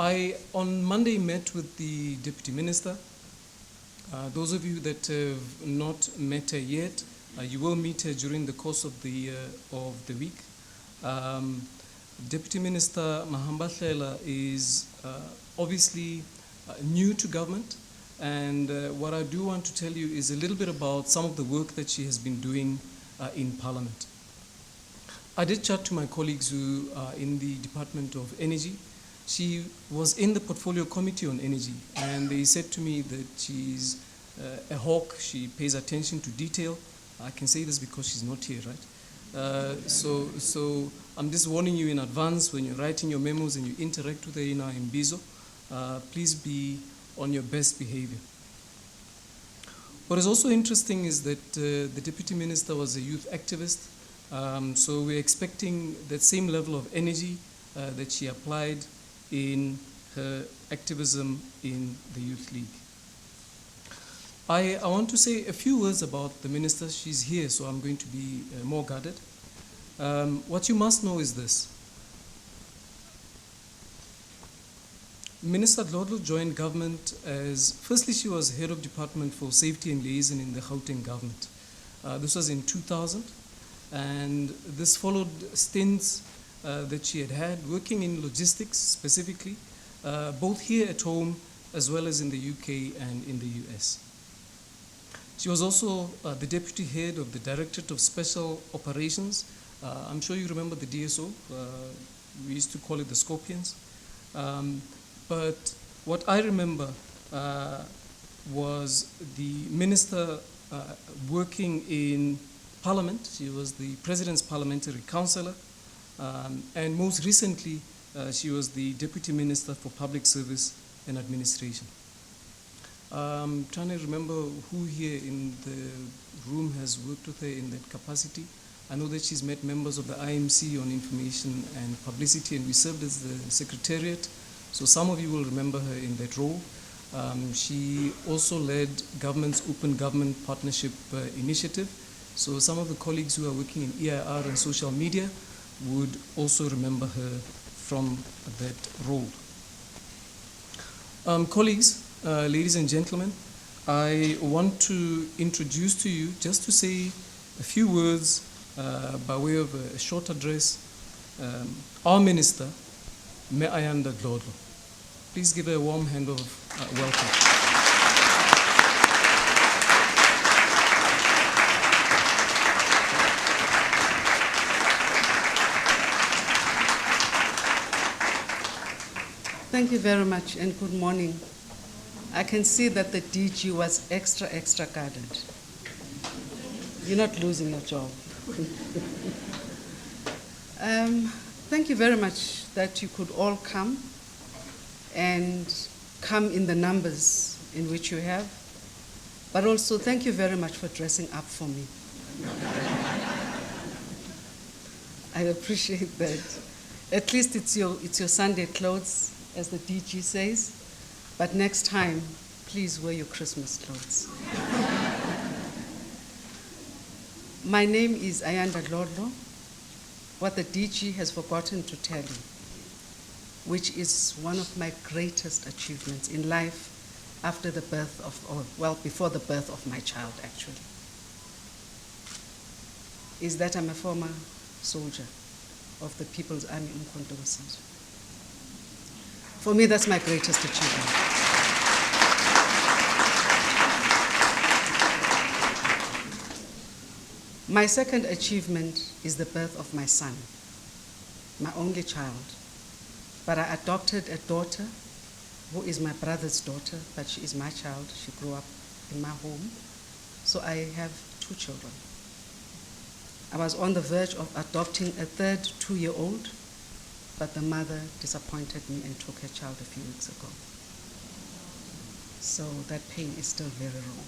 I, on Monday, met with the Deputy Minister. Those of you that have not met her yet, you will meet her during the course of the week. Deputy Minister Mahambehlala is obviously new to government, and what I do want to tell you is a little bit about some of the work that she has been doing in Parliament. I did chat to my colleagues who are in the Department of Energy. She was in the Portfolio Committee on Energy, and they said to me that she's a hawk. She pays attention to detail. I can say this because she's not here, right? So I'm just warning you in advance when you're writing your memos and you interact with her in our Imbizo, please be on your best behavior. What is also interesting is that the Deputy Minister was a youth activist, so we're expecting that same level of energy that she applied in her activism in the Youth League. I want to say a few words about the Minister. She's here, so I'm going to be more guarded. What you must know is this. Minister Dlodlo joined government as, firstly, she was head of Department for Safety and Liaison in the Gauteng government. This was in 2000, and this followed stints that she had working in logistics specifically, both here at home as well as in the UK and in the US. She was also the deputy head of the Directorate of Special Operations. I'm sure you remember the DSO. We used to call it the Scorpions. But what I remember was the minister working in Parliament. She was the President's Parliamentary Councillor. And most recently, she was the Deputy Minister for Public Service and Administration. I'm trying to remember who here in the room has worked with her in that capacity. I know that she's met members of the IMC on Information and Publicity, and we served as the Secretariat, so some of you will remember her in that role. She also led government's Open Government Partnership Initiative, so some of the colleagues who are working in EIR and social media would also remember her from that role. Colleagues, ladies and gentlemen, I want to introduce to you, just to say a few words by way of a short address, our Minister, Ayanda Dlodlo. Please give her a warm hand of welcome. Thank you very much and good morning. I can see that the DG was extra guarded. You're not losing your job. Thank you very much that you could all come and come in the numbers in which you have, but also thank you very much for dressing up for me. I appreciate that. At least it's your Sunday clothes, as the DG says, but next time, please wear your Christmas clothes. My name is Ayanda Dlodlo. What the DG has forgotten to tell you, which is one of my greatest achievements in life after the birth of, or well, before the birth of my child actually, is that I'm a former soldier of the People's Army Umkhonto weSizwe. For me, that's my greatest achievement. My second achievement is the birth of my son, my only child. But I adopted a daughter who is my brother's daughter, but she is my child. She grew up in my home. So I have 2 children. I was on the verge of adopting a third 2-year-old, but the mother disappointed me and took her child a few weeks ago. So that pain is still very raw.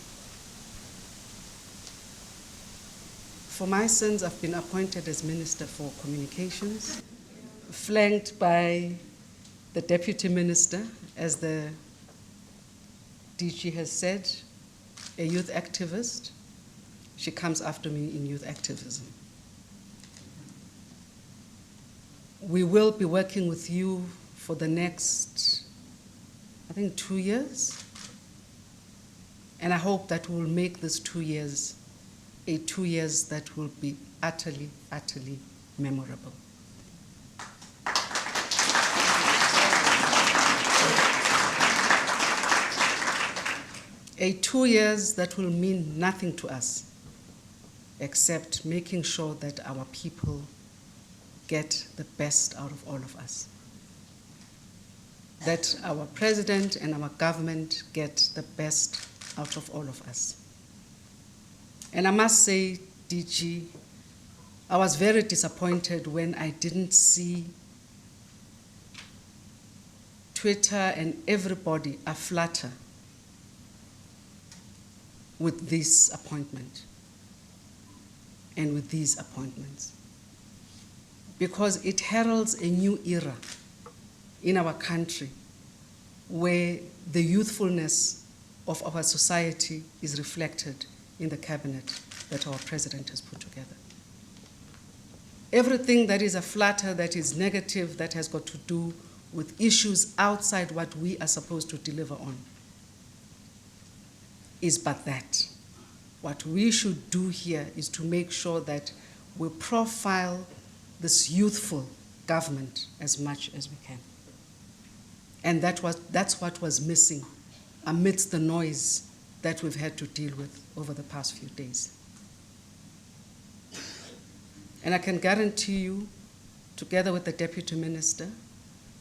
For my sins, I've been appointed as Minister for Communications, flanked by the Deputy Minister, as the DG has said, a youth activist. She comes after me in youth activism. We will be working with you for the next I think 2 years. And I hope that we'll make this 2 years a 2 years that will be utterly, utterly memorable. A 2 years that will mean nothing to us except making sure that our people get the best out of all of us. That our president and our government get the best out of all of us. And I must say, DG, I was very disappointed when I didn't see Twitter and everybody aflutter with this appointment and with these appointments, because it heralds a new era in our country where the youthfulness of our society is reflected in the cabinet that our president has put together. Everything that is a flutter, that is negative, that has got to do with issues outside what we are supposed to deliver on, is but that. What we should do here is to make sure that we profile this youthful government as much as we can. And that's what was missing amidst the noise that we've had to deal with over the past few days. And I can guarantee you, together with the Deputy Minister,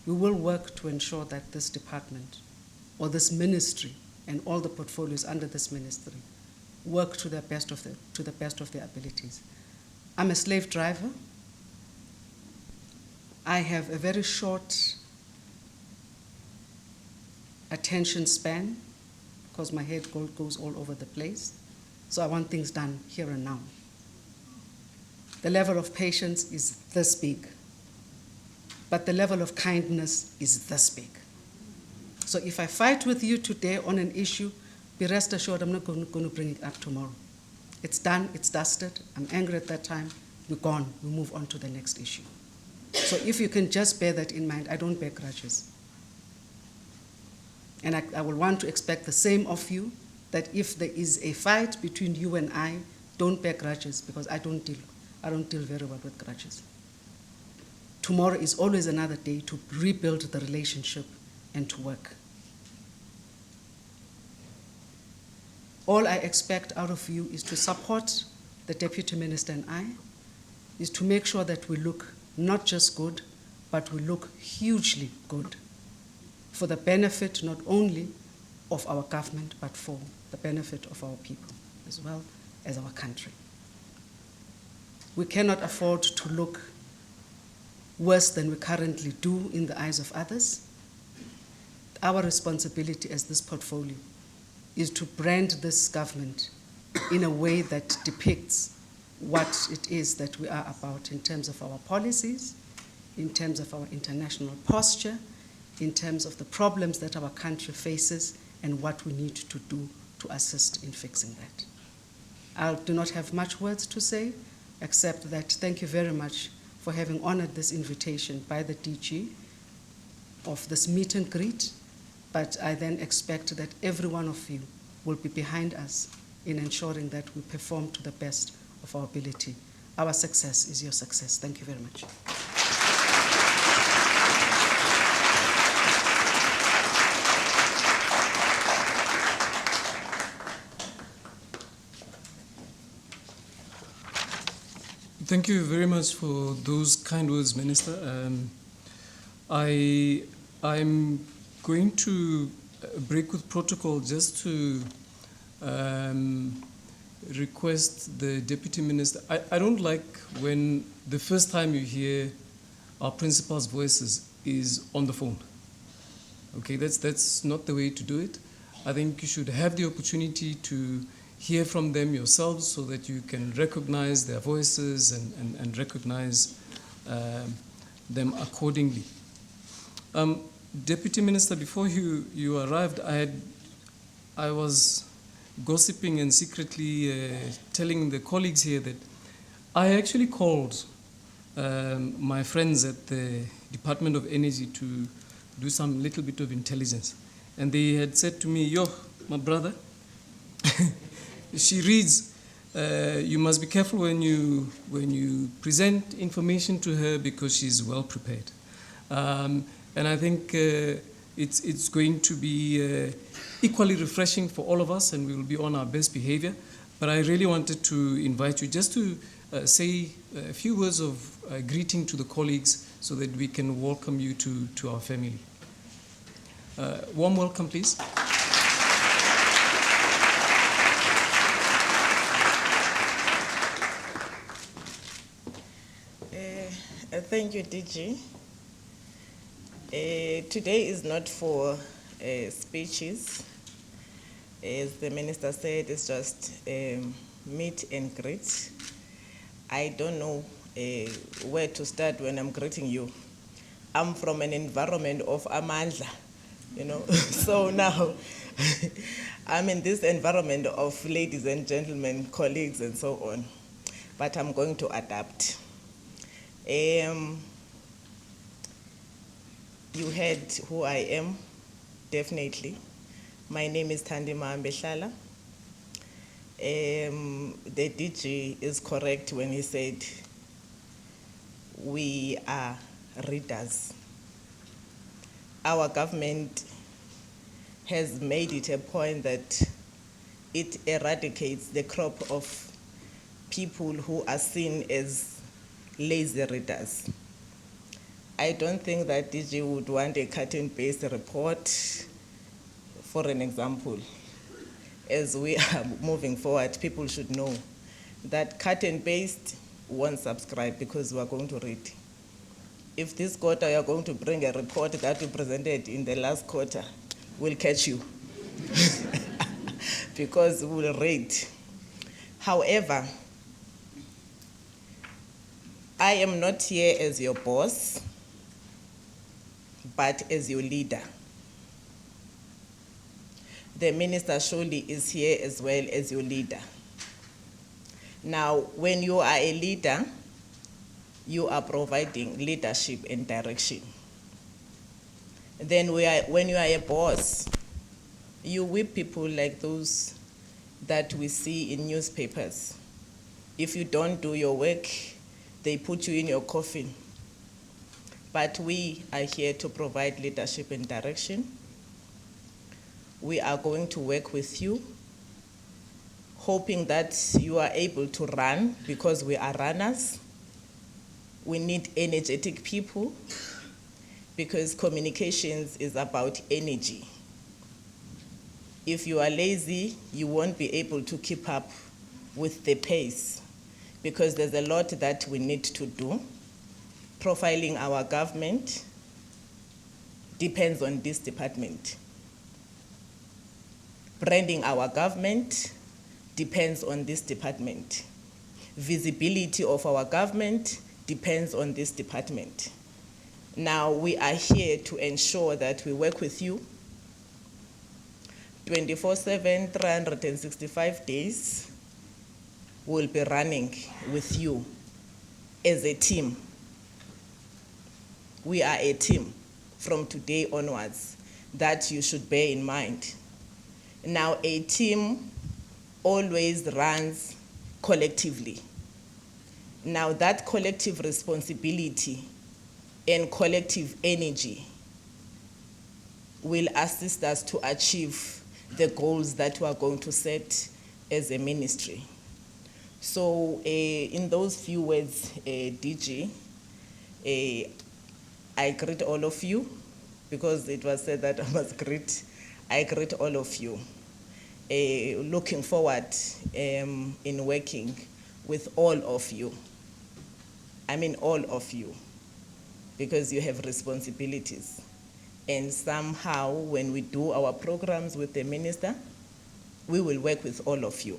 we will work to ensure that this department or this ministry and all the portfolios under this ministry work to the best of their abilities. I'm a slave driver. I have a very short attention span because my head goes all over the place. So I want things done here and now. The level of patience is this big, but the level of kindness is this big. So if I fight with you today on an issue, be rest assured I'm not going to bring it up tomorrow. It's done, it's dusted, I'm angry at that time, we're gone, we move on to the next issue. So if you can just bear that in mind, I don't bear grudges. And I will want to expect the same of you, that if there is a fight between you and I, don't bear grudges, because I don't deal very well with grudges. Tomorrow is always another day to rebuild the relationship and to work. All I expect out of you is to support the Deputy Minister and I, is to make sure that we look not just good, but we look hugely good for the benefit not only of our government, but for the benefit of our people as well as our country. We cannot afford to look worse than we currently do in the eyes of others. Our responsibility as this portfolio is to brand this government in a way that depicts what it is that we are about in terms of our policies, in terms of our international posture, in terms of the problems that our country faces and what we need to do to assist in fixing that. I do not have much words to say, except that thank you very much for having honored this invitation by the DG of this meet and greet, but I then expect that every one of you will be behind us in ensuring that we perform to the best of our ability. Our success is your success. Thank you very much. Thank you very much for those kind words, Minister. I'm going to break with protocol just to request the Deputy Minister. I don't like when the first time you hear our principal's voices is on the phone. Okay, that's not the way to do it. I think you should have the opportunity to hear from them yourselves so that you can recognize their voices and recognize them accordingly. Deputy Minister, before you arrived, I was gossiping and secretly telling the colleagues here that I actually called my friends at the Department of Energy to do some little bit of intelligence. and they had said to me, "Yo, my brother, she reads. You must be careful when you present information to her because she's well prepared." And I think it's going to be equally refreshing for all of us, and we will be on our best behavior. But I really wanted to invite you just to say a few words of greeting to the colleagues so that we can welcome you to our family. Warm welcome, please. Thank you, DG. Today is not for speeches. As the minister said, it's just meet and greet. I don't know where to start when I'm greeting you. I'm from an environment of amandla, you know. So now I'm in this environment of ladies and gentlemen, colleagues and so on. But I'm going to adapt. You heard who I am, definitely. My name is Thandi Mahambehlala. The DG is correct when he said we are readers. Our government has made it a point that it eradicates the crop of people who are seen as lazy readers. I don't think that DG would want a cut-and-paste report, for an example. As we are moving forward, people should know that cut-and-paste won't subscribe because we are going to read. If this quarter you are going to bring a report that you presented in the last quarter, we'll catch you because we will read. However, I am not here as your boss, but as your leader. The minister surely is here as well as your leader. Now, when you are a leader, you are providing leadership and direction. Then when you are a boss, you whip people like those that we see in newspapers. If you don't do your work, they put you in your coffin. But we are here to provide leadership and direction. We are going to work with you, hoping that you are able to run because we are runners. We need energetic people because communications is about energy. If you are lazy, you won't be able to keep up with the pace because there's a lot that we need to do. Profiling our government depends on this department. Branding our government depends on this department. Visibility of our government depends on this department. Now we are here to ensure that we work with you 24/7, 365 days. We'll be running with you as a team. We are a team from today onwards. That you should bear in mind. Now, a team always runs collectively. Now, that collective responsibility and collective energy will assist us to achieve the goals that we are going to set as a ministry. So, in those few words, DG, I greet all of you because it was said that I must greet. I greet all of you. Looking forward in working with all of you. I mean all of you, because you have responsibilities. And somehow when we do our programs with the minister, we will work with all of you.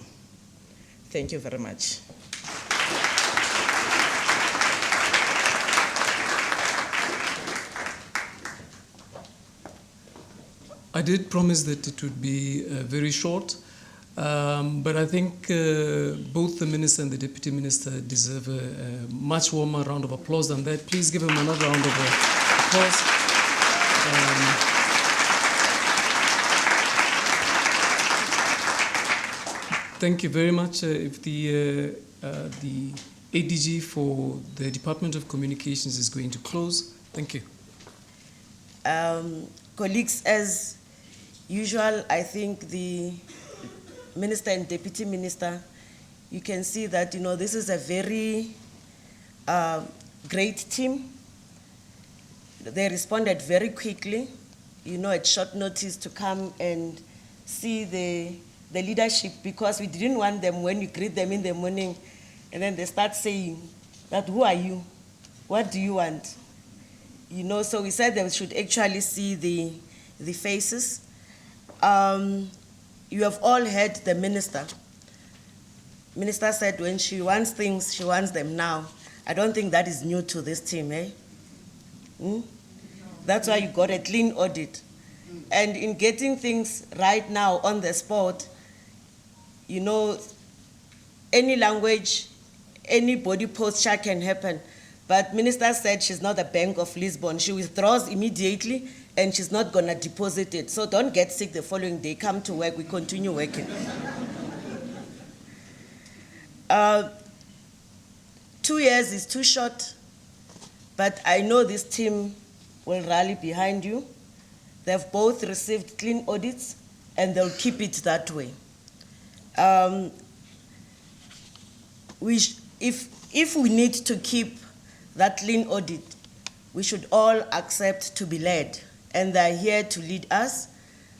Thank you very much. I did promise that it would be very short, but I think both the minister and the deputy minister deserve a much warmer round of applause than that. Please give them another round of applause. Thank you very much. If the ADG for the Department of Communications is going to close, thank you. Colleagues, as usual, I think the Minister and Deputy Minister, you can see that, this is a very great team. They responded very quickly, at short notice to come and see the leadership, because we didn't want them when you greet them in the morning and then they start saying that, who are you? What do you want? So we said they should actually see the faces. You have all heard the minister. Minister said when she wants things, she wants them now. I don't think that is new to this team, eh? That's why you got a clean audit. And in getting things right now on the spot, any language, any body posture can happen. But Minister said she's not the Bank of Lisbon. She withdraws immediately and she's not going to deposit it. So don't get sick the following day. Come to work. We continue working. 2 years is too short, but I know this team will rally behind you. They've both received clean audits and they'll keep it that way. If we need to keep that clean audit, we should all accept to be led. And they're here to lead us.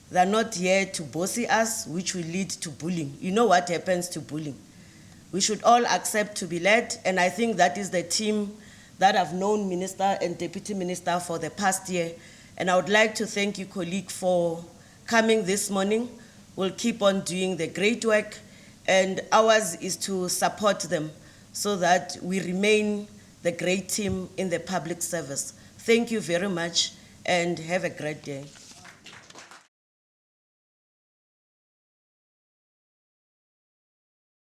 They're not here to bossy us, which will lead to bullying. You know what happens to bullying. We should all accept to be led, and I think that is the team that I've known Minister and Deputy Minister for the past year. And I would like to thank you, colleague, for coming this morning. We'll keep on doing the great work, and ours is to support them so that we remain the great team in the public service. Thank you very much, and have a great day.